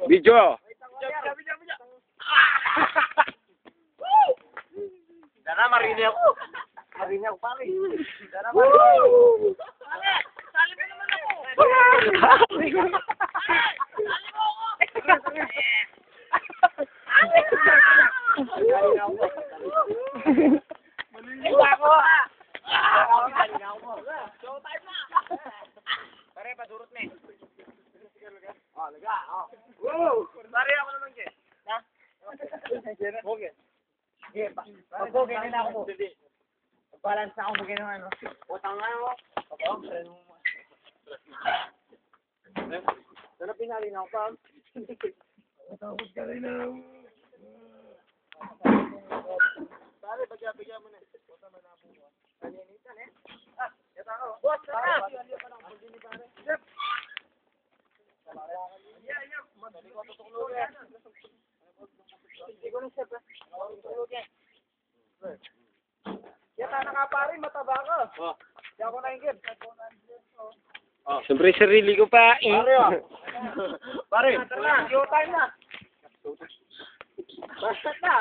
Video. Dara, marinig ako. Marinig ako, pare. Dara, marinig ako. Pare, sali mo naman ako. Sali mo ako. Showtime na. Pare, padurot me. Oh, laga. Oh. Wow! Pare, ako naman, Ken. Ha? Okay. Okay, pag-okay na ako. Balance na ako maging ng ano. Utang nga ako. Sana pinali na ako, Pam. Matapos ka rin na. Pare, bagya mo na. Bota mo na ako. Kaninitan eh. Ah, yata ako. Boss, tara! Yep. Madali ko tutuklog yan. Hindi ko na siya ba? Tutuklog yan. Yata na nga pare, mataba ka. Hindi ako naingib. Siyempre sarili ko pa. Pare, showtime na. Basta na.